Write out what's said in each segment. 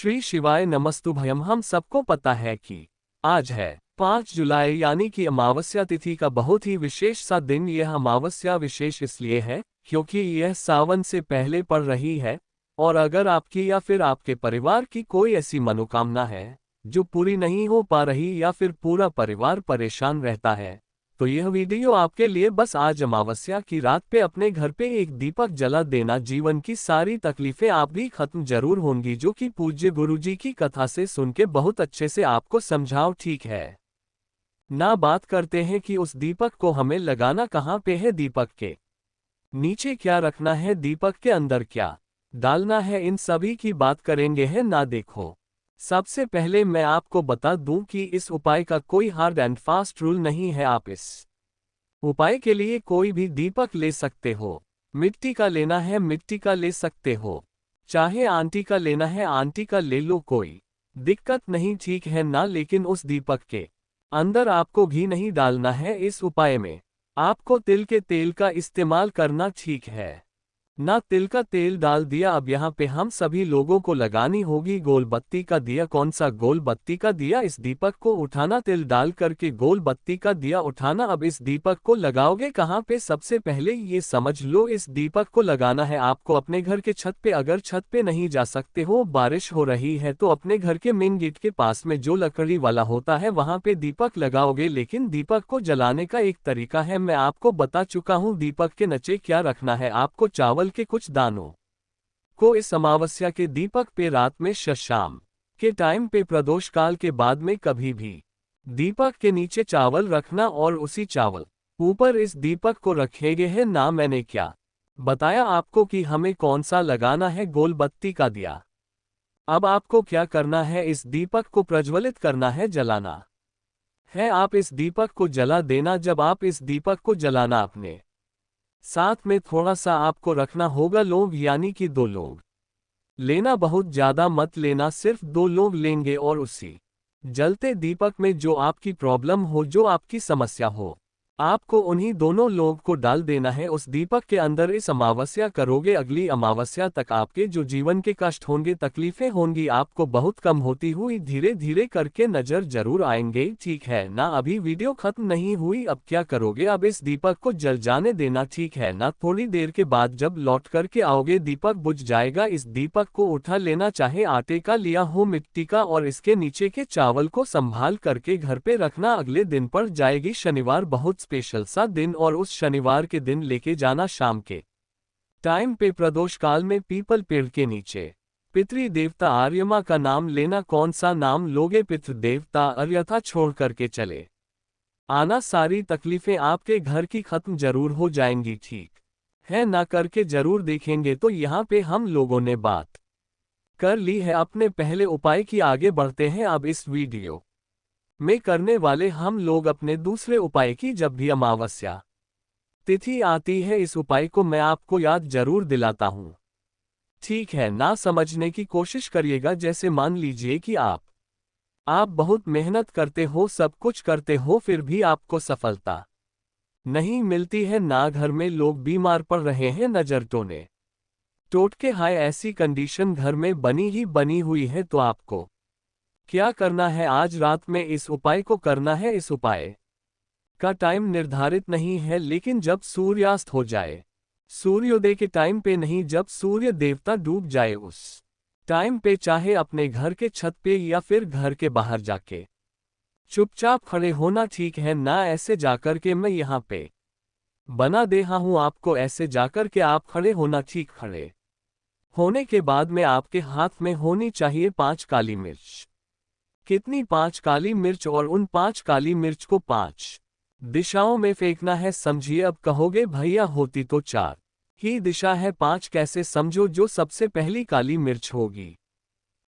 श्री शिवाय नमस्तुभयम। हम सबको पता है कि आज है 5 जुलाई यानी कि अमावस्या तिथि का बहुत ही विशेष सा दिन। यह अमावस्या विशेष इसलिए है क्योंकि यह सावन से पहले पड़ रही है, और अगर आपकी या फिर आपके परिवार की कोई ऐसी मनोकामना है जो पूरी नहीं हो पा रही या फिर पूरा परिवार परेशान रहता है, तो यह वीडियो आपके लिए। बस आज अमावस्या की रात पे अपने घर पे एक दीपक जला देना, जीवन की सारी तकलीफें आप भी खत्म जरूर होंगी, जो कि पूज्य गुरुजी की कथा से सुन के बहुत अच्छे से आपको समझाओ। ठीक है ना, बात करते हैं कि उस दीपक को हमें लगाना कहाँ पे है, दीपक के नीचे क्या रखना है, दीपक के अंदर क्या डालना है, इन सभी की बात करेंगे है ना। देखो, सबसे पहले मैं आपको बता दूं कि इस उपाय का कोई हार्ड एंड फास्ट रूल नहीं है। आप इस उपाय के लिए कोई भी दीपक ले सकते हो। मिट्टी का लेना है मिट्टी का ले सकते हो, चाहे आंटी का लेना है आंटी का ले लो, कोई दिक्कत नहीं, ठीक है ना। लेकिन उस दीपक के अंदर आपको घी नहीं डालना है। इस उपाय में आपको तिल के तेल का इस्तेमाल करना, ठीक है ना। तिल का तेल डाल दिया। अब यहाँ पे हम सभी लोगों को लगानी होगी गोल बत्ती का दिया। कौन सा गोल बत्ती का दिया? इस दीपक को उठाना, तिल डाल करके गोल बत्ती का दिया उठाना। अब इस दीपक को लगाओगे कहाँ पे? सबसे पहले ये समझ लो, इस दीपक को लगाना है आपको अपने घर के छत पे। अगर छत पे नहीं जा सकते हो, बारिश हो रही है, तो अपने घर के मेन गेट के पास में जो लकड़ी वाला होता है वहां पे दीपक लगाओगे। लेकिन दीपक को जलाने का एक तरीका है, मैं आपको बता चुका हूँ। दीपक के नीचे क्या रखना है, आपको चावल के कुछ दानों को इस अमावस्या के दीपक पे रात में शाम के टाइम पे प्रदोष काल के बाद में कभी भी दीपक के नीचे चावल रखना, और उसी चावल ऊपर इस दीपक को रखेंगे है ना। मैंने क्या बताया आपको कि हमें कौन सा लगाना है, गोल बत्ती का दिया। अब आपको क्या करना है, इस दीपक को प्रज्वलित करना है, जलाना है। आप इस दीपक को जला देना। जब आप इस दीपक को जलाना, अपने साथ में थोड़ा सा आपको रखना होगा लौंग, यानी कि 2 लौंग लेना, बहुत ज्यादा मत लेना, सिर्फ 2 लौंग लेंगे। और उसी जलते दीपक में जो आपकी प्रॉब्लम हो, जो आपकी समस्या हो, आपको उन्हीं दोनों लौंग को डाल देना है उस दीपक के अंदर। इस अमावस्या करोगे, अगली अमावस्या तक आपके जो जीवन के कष्ट होंगे, तकलीफें होंगी, आपको बहुत कम होती हुई धीरे धीरे करके नजर जरूर आएंगे, ठीक है ना। अभी वीडियो खत्म नहीं हुई। अब क्या करोगे, अब इस दीपक को जल जाने देना, ठीक है ना। थोड़ी देर के बाद जब लौट करके आओगे, दीपक बुझ जाएगा। इस दीपक को उठा लेना, चाहे आटे का लिया हो, मिट्टी का, और इसके नीचे के चावल को संभाल करके घर पे रखना। अगले दिन पड़ जाएगी शनिवार, बहुत स्पेशल सा दिन, और उस शनिवार के दिन लेके जाना शाम के टाइम पे प्रदोष काल में पीपल पेड़ के नीचे पितृ देवता आर्यमा का नाम लेना। कौन सा नाम लोगे? पितृ देवता अर्यथा छोड़ करके चले आना। सारी तकलीफें आपके घर की खत्म जरूर हो जाएंगी, ठीक है ना। करके जरूर देखेंगे। तो यहाँ पे हम लोगों ने बात कर ली है अपने पहले उपाय की, आगे बढ़ते हैं अब इस वीडियो में करने वाले हम लोग अपने दूसरे उपाय की। जब भी अमावस्या तिथि आती है, इस उपाय को मैं आपको याद जरूर दिलाता हूं, ठीक है ना। समझने की कोशिश करिएगा। जैसे मान लीजिए कि आप बहुत मेहनत करते हो, सब कुछ करते हो, फिर भी आपको सफलता नहीं मिलती है ना। घर में लोग बीमार पड़ रहे हैं, नजर टोटके हाय, ऐसी कंडीशन घर में बनी हुई है, तो आपको क्या करना है, आज रात में इस उपाय को करना है। इस उपाय का टाइम निर्धारित नहीं है, लेकिन जब सूर्यास्त हो जाए, सूर्योदय के टाइम पे नहीं, जब सूर्य देवता डूब जाए उस टाइम पे, चाहे अपने घर के छत पे या फिर घर के बाहर जाके चुपचाप खड़े होना, ठीक है ना। ऐसे जाकर के मैं यहाँ पे बना दे रहा हूँ आपको, ऐसे जाकर के आप खड़े होना, ठीक। खड़े होने के बाद में आपके हाथ में होनी चाहिए 5 काली मिर्च। कितनी? 5 काली मिर्च, और उन 5 काली मिर्च को 5 दिशाओं में फेंकना है, समझिए। अब कहोगे भैया होती तो 4 ही दिशा है, 5 कैसे? समझो, जो सबसे पहली काली मिर्च होगी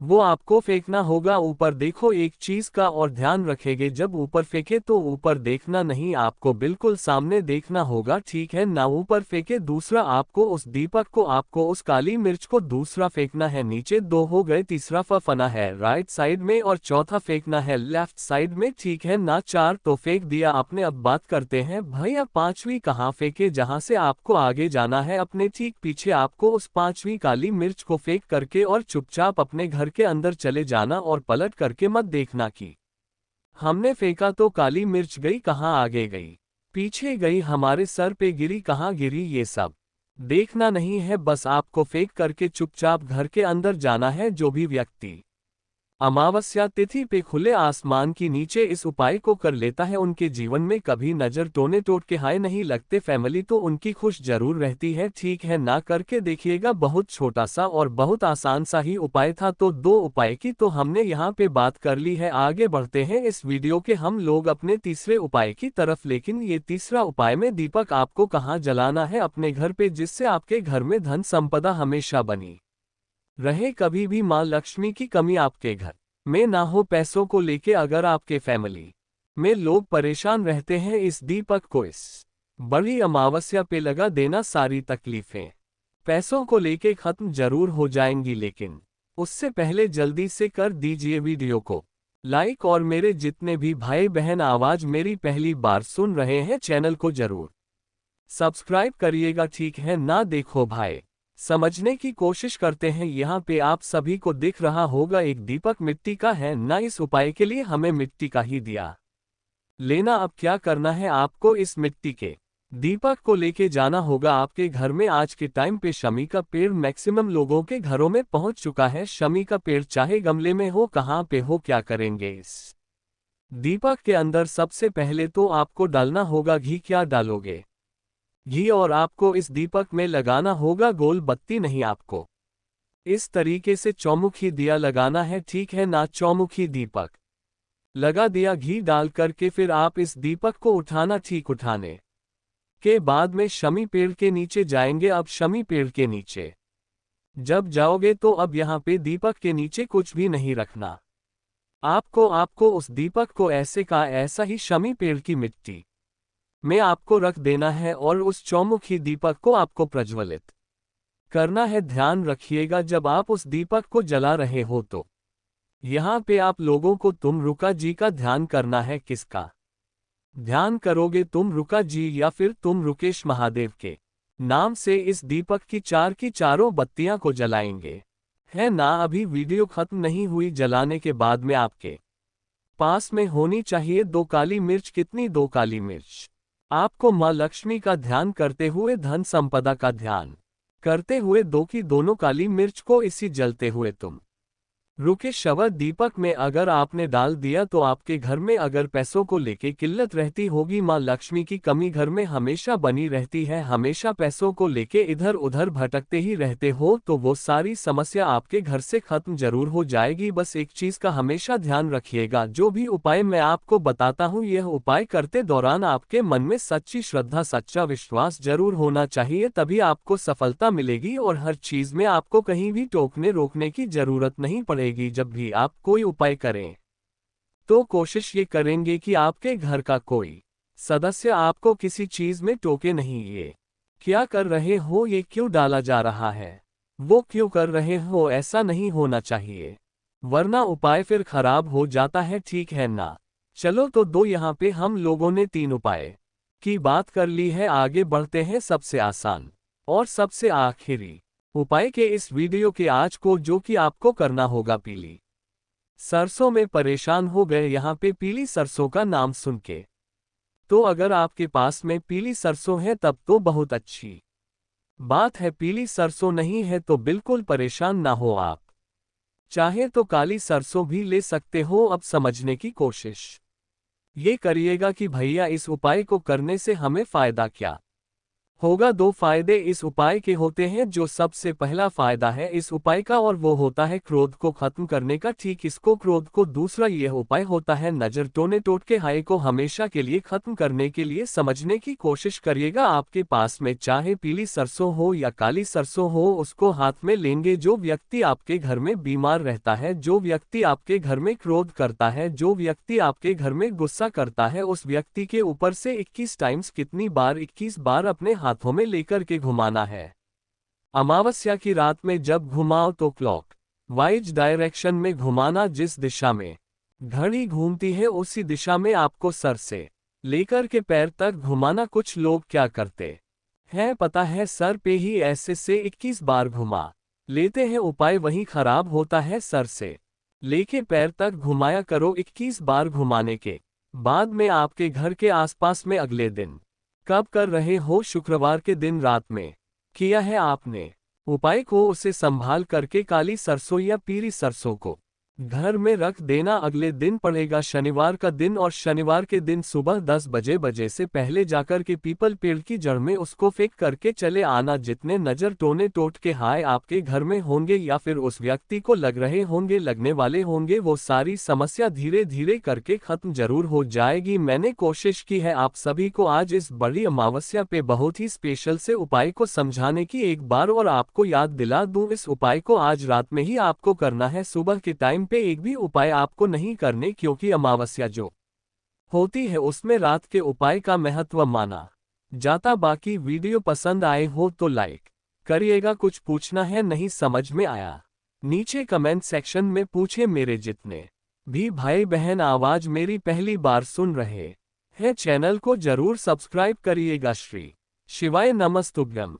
वो आपको फेंकना होगा ऊपर। देखो एक चीज का और ध्यान रखेंगे, जब ऊपर फेंके तो ऊपर देखना नहीं, आपको बिल्कुल सामने देखना होगा, ठीक है ना। ऊपर फेंके। दूसरा, आपको उस दीपक को, आपको उस काली मिर्च को दूसरा फेंकना है नीचे। 2 हो गए। तीसरा फना है राइट साइड में, और चौथा फेंकना है लेफ्ट साइड में, ठीक है ना। 4 तो फेंक दिया आपने। अब बात करते हैं भैया 5वीं कहाँ फेंके? जहां से आपको आगे जाना है, अपने ठीक पीछे आपको उस 5वीं काली मिर्च को फेंक करके और चुपचाप अपने घर घर के अंदर चले जाना और पलट करके मत देखना कि हमने फेंका तो काली मिर्च गई कहाँ आगे गई, पीछे गई हमारे सर पे गिरी कहाँ गिरी, ये सब देखना नहीं है। बस आपको फेंक करके चुपचाप घर के अंदर जाना है। जो भी व्यक्ति अमावस्या तिथि पे खुले आसमान के नीचे इस उपाय को कर लेता है, उनके जीवन में कभी नजर टोने टोटके हाय नहीं लगते। फैमिली तो उनकी खुश जरूर रहती है। ठीक है, ना करके देखिएगा। बहुत छोटा सा और बहुत आसान सा ही उपाय था। तो 2 उपाय की तो हमने यहाँ पे बात कर ली है। आगे बढ़ते हैं इस वीडियो के हम लोग अपने तीसरे उपाय की तरफ। लेकिन ये तीसरा उपाय में दीपक आपको कहाँ जलाना है? अपने घर पे, जिससे आपके घर में धन संपदा हमेशा बनी रहे, कभी भी मां लक्ष्मी की कमी आपके घर में ना हो। पैसों को लेके अगर आपके फैमिली में लोग परेशान रहते हैं, इस दीपक को इस बड़ी अमावस्या पे लगा देना, सारी तकलीफें पैसों को लेके खत्म जरूर हो जाएंगी। लेकिन उससे पहले जल्दी से कर दीजिए वीडियो को लाइक, और मेरे जितने भी भाई बहन आवाज मेरी पहली बार सुन रहे हैं, चैनल को जरूर सब्सक्राइब करिएगा। ठीक है ना? देखो भाई, समझने की कोशिश करते हैं। यहाँ पे आप सभी को दिख रहा होगा एक दीपक मिट्टी का है ना। इस उपाय के लिए हमें मिट्टी का ही दिया लेना। अब क्या करना है, आपको इस मिट्टी के दीपक को लेके जाना होगा आपके घर में। आज के टाइम पे शमी का पेड़ मैक्सिमम लोगों के घरों में पहुंच चुका है। शमी का पेड़ चाहे गमले में हो, कहाँ पे हो, क्या करेंगे इस दीपक के अंदर? सबसे पहले तो आपको डालना होगा घी। क्या डालोगे? घी। और आपको इस दीपक में लगाना होगा गोल बत्ती, नहीं आपको इस तरीके से चौमुखी दिया लगाना है। ठीक है ना? चौमुखी दीपक लगा दिया घी डाल करके, फिर आप इस दीपक को उठाना। ठीक, उठाने के बाद में शमी पेड़ के नीचे जाएंगे। अब शमी पेड़ के नीचे जब जाओगे तो अब यहाँ पे दीपक के नीचे कुछ भी नहीं रखना। आपको उस दीपक को ऐसे का ऐसा ही शमी पेड़ की मिट्टी में आपको रख देना है, और उस चौमुखी दीपक को आपको प्रज्वलित करना है। ध्यान रखिएगा, जब आप उस दीपक को जला रहे हो तो यहाँ पे आप लोगों को तुम रुका जी का ध्यान करना है। किसका ध्यान करोगे? तुम रुका जी या फिर तुम रुकेश महादेव के नाम से इस दीपक की 4 की चारों बत्तियां को जलाएंगे, है ना? अभी वीडियो खत्म नहीं हुई। जलाने के बाद में आपके पास में होनी चाहिए 2 काली मिर्च। कितनी? 2 काली मिर्च। आपको मां लक्ष्मी का ध्यान करते हुए, धन संपदा का ध्यान करते हुए 2 की दोनों काली मिर्च को इसी जलते हुए तुम रुके शव दीपक में अगर आपने डाल दिया तो आपके घर में अगर पैसों को लेके किल्लत रहती होगी, मां लक्ष्मी की कमी घर में हमेशा बनी रहती है, हमेशा पैसों को लेके इधर उधर भटकते ही रहते हो, तो वो सारी समस्या आपके घर से खत्म जरूर हो जाएगी। बस एक चीज का हमेशा ध्यान रखिएगा, जो भी उपाय मैं आपको बताता हूँ, यह उपाय करते दौरान आपके मन में सच्ची श्रद्धा, सच्चा विश्वास जरूर होना चाहिए, तभी आपको सफलता मिलेगी और हर चीज में आपको कहीं भी टोकने रोकने की जरूरत नहीं पड़ेगी। जब भी आप कोई उपाय करें तो कोशिश ये करेंगे कि आपके घर का कोई सदस्य आपको किसी चीज में टोके नहीं। ये क्या कर रहे हो, ये क्यों डाला जा रहा है, वो क्यों कर रहे हो, ऐसा नहीं होना चाहिए, वरना उपाय फिर खराब हो जाता है। ठीक है ना? चलो तो यहाँ पे हम लोगों ने 3 उपाय की बात कर ली है। आगे बढ़ते हैं सबसे आसान और सबसे आखिरी उपाय के इस वीडियो के आज को, जो कि आपको करना होगा। पीली सरसों में परेशान हो गए यहाँ पे पीली सरसों का नाम सुन के? तो अगर आपके पास में पीली सरसों है तब तो बहुत अच्छी बात है। पीली सरसों नहीं है तो बिल्कुल परेशान ना हो आप, चाहे तो काली सरसों भी ले सकते हो। अब समझने की कोशिश ये करिएगा कि भैया इस उपाय को करने से हमें फायदा क्या होगा। 2 फायदे इस उपाय के होते हैं। जो सबसे पहला फायदा है इस उपाय का, और वो होता है क्रोध को खत्म करने का। ठीक, इसको क्रोध को। दूसरा यह उपाय होता है नजर टोने टोटके हाय को हमेशा के लिए खत्म करने के लिए। समझने की कोशिश करिएगा, आपके पास में चाहे पीली सरसों हो या काली सरसों हो, उसको हाथ में लेंगे। जो व्यक्ति आपके घर में बीमार रहता है, जो व्यक्ति आपके घर में क्रोध करता है, जो व्यक्ति आपके घर में गुस्सा करता है, उस व्यक्ति के ऊपर से 21 टाइम्स, कितनी बार? 21 बार अपने हाथों में लेकर के घुमाना है। अमावस्या की रात में जब घुमाओ तो क्लॉक वाइज डायरेक्शन में घुमाना। जिस दिशा में घड़ी घूमती है उसी दिशा में आपको सर से लेकर के पैर तक घुमाना। कुछ लोग क्या करते हैं पता है? सर पे ही ऐसे से 21 बार घुमा लेते हैं उपाय वहीं खराब होता है सर से लेके पैर तक घुमाया करो 21 बार घुमाने के बाद में आपके घर के आसपास में अगले दिन। कब कर रहे हो? शुक्रवार के दिन रात में किया है आपने उपाय को उसे संभाल करके काली सरसों या पीली सरसों को घर में रख देना। अगले दिन पड़ेगा शनिवार का दिन और शनिवार के दिन सुबह 10 बजे से पहले जाकर के पीपल पेड़ की जड़ में उसको फेंक करके चले आना। जितने नजर टोने टोट के हाय आपके घर में होंगे या फिर उस व्यक्ति को लग रहे होंगे लगने वाले होंगे वो सारी समस्या धीरे धीरे करके खत्म जरूर हो जाएगी। मैंने कोशिश की है आप सभी को आज इस बड़ी अमावस्या पे बहुत ही स्पेशल से उपाय को समझाने की एक बार और आपको याद दिला दूं इस उपाय को आज रात में ही आपको करना है। सुबह के टाइम पे एक भी उपाय आपको नहीं करने क्योंकि अमावस्या जो होती है उसमें रात के उपाय का महत्व माना जाता। बाकी वीडियो पसंद आए हो तो लाइक करिएगा। कुछ पूछना है नहीं समझ में आया नीचे कमेंट सेक्शन में पूछे। मेरे जितने भी भाई बहन आवाज मेरी पहली बार सुन रहे हैं चैनल को जरूर सब्सक्राइब करिएगा। श्री शिवाय नमस्तुभ्यम।